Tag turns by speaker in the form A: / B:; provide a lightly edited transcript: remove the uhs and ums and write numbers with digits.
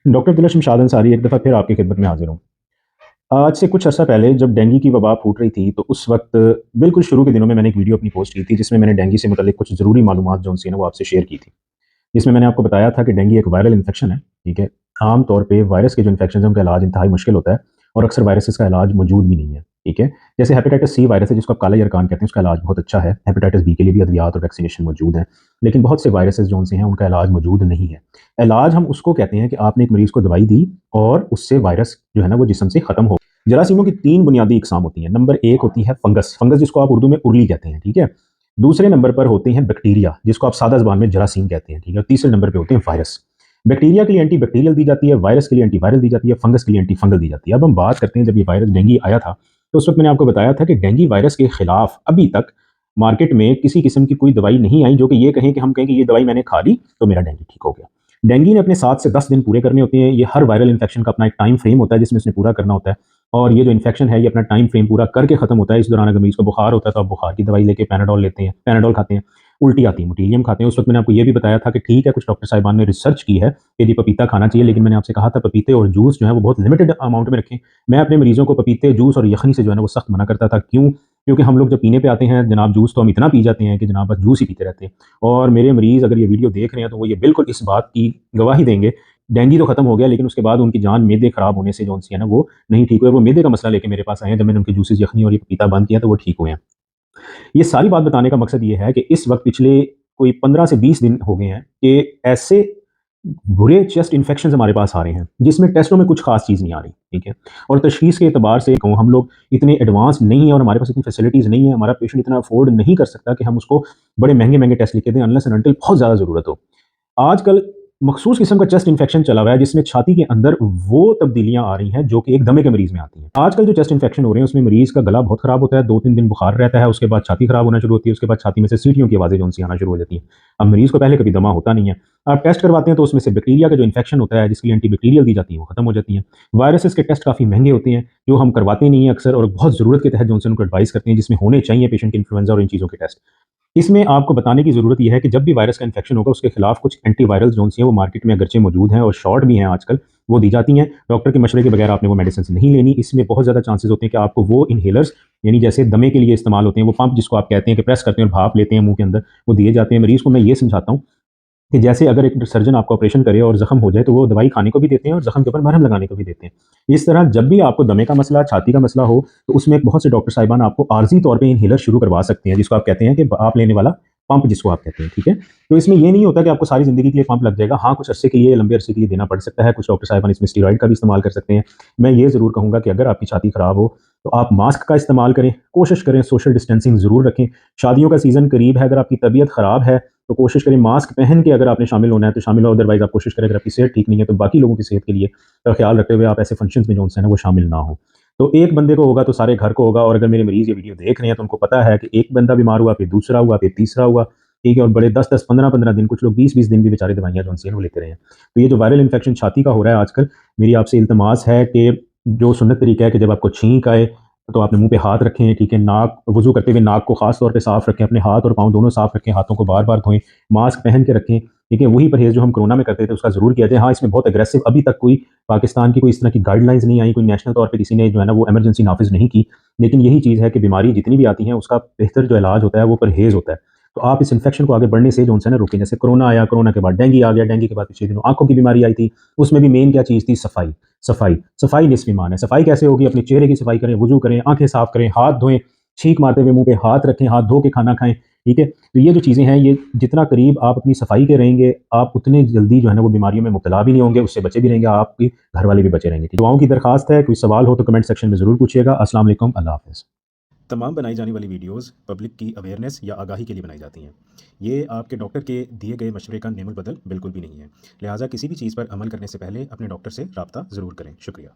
A: Doctor Abdullah Shamshad Ansari एक दफ़ा फिर आपकी खिदमत में हाजिर हूँ। आज से कुछ अर्सा पहले जब डेंगू की वबा फूट रही थी, तो उस वक्त बिल्कुल शुरू के दिनों में मैंने एक वीडियो अपनी पोस्ट की थी, जिसमें मैंने डेंगू से मुतल्लिक कुछ ज़रूरी मालूमात जो उनसे ना वो आपसे शेयर की थी। जिसमें मैंने आपको बताया था कि डेंगू एक वायरल इन्फेक्शन है, ठीक है? आम तौर पे वायरस के जो इन्फेक्शन है उनका इलाज इंतहाई मुश्किल होता है और अक्सर वायरसेस का इलाज मौजूद भी नहीं है, ठीक है? जैसे हेपेटाइटिस सी वायरस है जिसको आप काला यरकान कहते हैं, उसका इलाज बहुत अच्छा है। हेपेटाइटिस बी के लिए भी अद्वियात और वैक्सीनेशन मौजूद है। लेकिन बहुत से वायरसेस जो उनसे हैं उनका इलाज मौजूद नहीं है। इलाज हम उसको कहते हैं कि आपने एक मरीज़ को दवाई दी और उससे वायरस जो है ना वो जिस्म से ख़त्म हो। जरासीमों की 3 बुनियादी इकसाम होती हैं। नंबर 1 होती है फंगस, फंगस जिसको आप उर्दू में उर्ली कहते हैं, ठीक है? दूसरे नंबर पर होते हैं बैक्टीरिया, जिसको आप सादा ज़बान में जरासीम कहते हैं, ठीक है? और तीसरे नंबर पे होते हैं वायरस। बैक्टीरिया के लिए एंटी बैक्टीरियल दी जाती है, वायरस के लिए एंटी वायरल दी जाती है, फंगस के लिए एंटी फंगल दी जाती है। अब हम बात करते हैं जब ये वायरस डेंगू आया था, तो उस वक़्त मैंने आपको बताया था कि डेंगू वायरस के खिलाफ अभी तक मार्केट में किसी किस्म की कोई दवाई नहीं आई जो कि ये कहें कि हम कहें कि ये दवाई मैंने खा ली तो मेरा डेंगू ठीक हो गया। डेंगू ने अपने 7 से 10 दिन पूरे करने होते हैं। ये हर वायरल इन्फेक्शन का अपना एक टाइम फ्रेम होता है जिसमें उसने पूरा करना होता है। और ये जो इन्फेक्शन है ये अपना टाइम फ्रेम पूरा करके खत्म होता है। इस दौरान अगर मरीज़ को बुखार होता है तो आप बुखार की दवाई लेके पैनाडोल लेते हैं, पैनाडोल खाते हैं। उल्टी आती है, मोटिलियम खाते हैं। उस वक़्त मैंने आपको ये भी बताया था कि ठीक है, कुछ डॉक्टर साहिबान ने रिसर्च की है कि जी पपीता खाना चाहिए, लेकिन मैंने आपसे कहा था पपीते और जूस जो है वो बहुत लिमिटेड अमाउंट में रखें। मैं अपने मरीज़ों को पपीते, जूस और यखनी से जो है ना वो सख्त मना करता था। क्यों? क्योंकि हम लोग जब पीने पे आते हैं जनाब जूस, तो हम इतना पी जाते हैं कि जनाब बस जूस ही पीते रहते हैं। और मेरे मरीज़ अगर ये वीडियो देख रहे हैं तो वो ये बिल्कुल इस बात की गवाही देंगे, डेंगू तो खत्म हो गया लेकिन उसके बाद उनकी जान मैदे खराब होने से जो उनसे है ना वो नहीं ठीक हुए। वो मैदे का मसला लेके मेरे पास आए हैं। जब मैंने उनके जूसेस, यखनी और ये पपीता बंद किया तो वो ठीक हुए हैं। ये सारी बात बताने का मकसद ये है कि इस वक्त पिछले कोई 15 से 20 दिन हो गए हैं कि ऐसे बुरे चेस्ट इन्फेक्शन हमारे पास आ रहे हैं जिसमें टेस्टों में कुछ खास चीज़ नहीं आ रही, ठीक है? और तशखीस के एतबार से कहूँ, हम लोग इतने एडवांस नहीं है और हमारे पास इतनी फैसिलिटीज़ नहीं है, हमारा पेशेंट इतना अफोर्ड नहीं कर सकता कि हम उसको बड़े महंगे महंगे टेस्ट लिख के दें अनलेस एंड अनटिल बहुत ज़्यादा ज़रूरत हो। आजकल मखसूस किस्म का चेस्ट इन्फेक्शन चला हुआ है जिसमें छाती के अंदर वो तब्दीलियां आ रही हैं जो कि एक दमे के मरीज में आती हैं। आजकल जो चेस्ट इन्फेक्शन हो रहे हैं उसमें मरीज का गला बहुत खराब होता है, 2-3 दिन बुखार रहता है, उसके बाद छाती खराब होना शुरू होती है, उसके बाद छाती में से सीटियों की आवाज़ें जो उनसे आना शुरू हो जाती हैं। अब मरीज को पहले कभी दमा होता नहीं है। आप टेस्ट करवाते हैं तो उसमें से बैक्टीरिया का जो इन्फेक्शन होता है जिसकी एंटी बैक्टीरियल दी जाती है वो खत्म हो जाती है। वायरसेस के टेस्ट काफ़ी महंगे होते हैं जो हम करवाते नहीं हैं अक्सर, और बहुत ज़रूरत के तहत जो उनसे उनको एडवाइस करते हैं जिसमें होने चाहिए पेशेंट के इन्फ्लुएंजा और इन चीज़ों के टेस्ट। इसमें आपको बताने की ज़रूरत ये है कि जब भी वायरस का इन्फेक्शन होगा उसके खिलाफ कुछ एंटीवायरल जोन्स हैं वो मार्केट में अगरचे मौजूद हैं और शॉर्ट भी हैं आजकल, वो दी जाती हैं। डॉक्टर के मशवरे के बगैर आपने वो मेडिसिन नहीं लेनी। इसमें बहुत ज़्यादा चांसेस होते हैं कि आपको वो इनहेलर्स, यानी जैसे दमे के लिए इस्तेमाल होते हैं वो पंप जिसको आप कहते हैं कि प्रेस करते हैं और भाप लेते हैं मुंह के अंदर, वो दिए जाते हैं। मरीज़ को मैं ये समझाता हूँ कि जैसे अगर एक सर्जन आपका ऑपरेशन करे और ज़ख्म हो जाए तो वो दवाई खाने को भी देते हैं और ज़ख्म के ऊपर मरहम लगाने को भी देते हैं। इस तरह जब भी आपको दमे का मसला, छाती का मसला हो, तो उसमें बहुत से डॉक्टर साहिबान आपको आर्ज़ी तौर पे इन्हेलर शुरू करवा सकते हैं जिसको आप कहते हैं कि आप लेने वाला पंप जिसको आप कहते हैं, ठीक है? तो इसमें ये नहीं होता कि आपको सारी ज़िंदगी के लिए पंप लग जाएगा। हाँ, कुछ अरसे के लिए, लंबे अरसे के लिए देना पड़ सकता है। कुछ डॉक्टर साहिबान इसमें स्टेरॉइड का भी इस्तेमाल कर सकते हैं। मैं ये ज़रूर कहूँगा कि अगर आपकी छाती खराब हो तो आप मास्क का इस्तेमाल करें, कोशिश करें सोशल डिस्टेंसिंग ज़रूर रखें। शादियों का सीज़न करीब है, अगर आपकी तबीयत ख़राब है तो कोशिश करें मास्क पहन के अगर आपने शामिल होना है तो शामिल हो, अदरवाइज़ आप कोशिश करें अगर आपकी सेहत ठीक नहीं है तो बाकी लोगों की सेहत के लिए का ख्याल रखते हुए आप ऐसे फंक्शंस में जो है ना वो शामिल ना हो। तो एक बंदे को होगा तो सारे घर को होगा, और अगर मेरे मरीज़ ये वीडियो देख रहे हैं तो उनको पता है कि एक बंदा बीमार हुआ, फिर दूसरा हुआ, फिर तीसरा हुआ, ठीक है? और बड़े 10-10, 15-15 दिन, कुछ लोग 20-20 दिन भी बेचारे दवाइयाँ जो उनसे वो लेते रहे हैं। तो ये जो वायरल इन्फेक्शन छाती का हो रहा है आजकल, मेरी आपसे इल्तमास है कि जो सुन्नत तरीका है कि जब आपको छींक आए तो आपने मुँह पे हाथ रखें, ठीक है? नाक वुज़ू करते हुए नाक को ख़ास तौर पे साफ़ रखें, अपने हाथ और पाँव दोनों साफ़ रखें, हाथों को बार-बार धोएँ, मास्क पहन के रखें, ठीक है? वही परहेज़ जो हम कोरोना में करते थे उसका ज़रूर किया जाए। हाँ, इसमें बहुत एग्रेसिव अभी तक कोई पाकिस्तान की कोई इस तरह की गाइडलाइंस नहीं आई, कोई नेशनल तौर पे किसी ने जो है ना वो इमरजेंसी नाफ़िज़ नहीं की। लेकिन यही चीज़ है कि बीमारी जितनी भी आती है उसका बेहतर जो इलाज होता है वो परहेज़ होता है। तो आप इस इन्फेक्शन को आगे बढ़ने से जो है ना रोकें। जैसे कोरोना आया, कोरोना के बाद डेंगू आ गया, डेंगू के बाद पिछले दिनों आँखों की बीमारी आई थी, उसमें भी मेन क्या चीज़ थी? सफाई। सफाई, सफाई निस्फ़ ईमान है। सफाई कैसे होगी? अपने चेहरे की सफाई करें, वुज़ू करें, आँखें साफ़ करें, हाथ धोएँ, छींक मारते हुए मुँह पे हाथ रखें, हाथ धो के खाना खाएँ, ठीक है? तो ये जो चीज़ें हैं, ये जितना करीब आप अपनी सफाई के रहेंगे, आप उतने जल्दी जो है ना वो बीमारियों में मुब्तला भी नहीं होंगे, उससे बचे भी रहेंगे, आपके घर वाले भी बचे रहेंगे। दुआओं की दरख्वास्त है, कोई सवाल हो तो कमेंट सेक्शन में ज़रूर पूछिएगा। अस्सलाम वालेकुम, अल्लाह हाफ़िज़। तमाम बनाई जाने वाली वीडियोस पब्लिक की अवेयरनेस या आगाही के लिए बनाई जाती हैं। ये आपके डॉक्टर के दिए गए मशवरे का नेमुल बदल बिल्कुल भी नहीं है। लिहाजा किसी भी चीज़ पर अमल करने से पहले अपने डॉक्टर से राब्ता ज़रूर करें। शुक्रिया।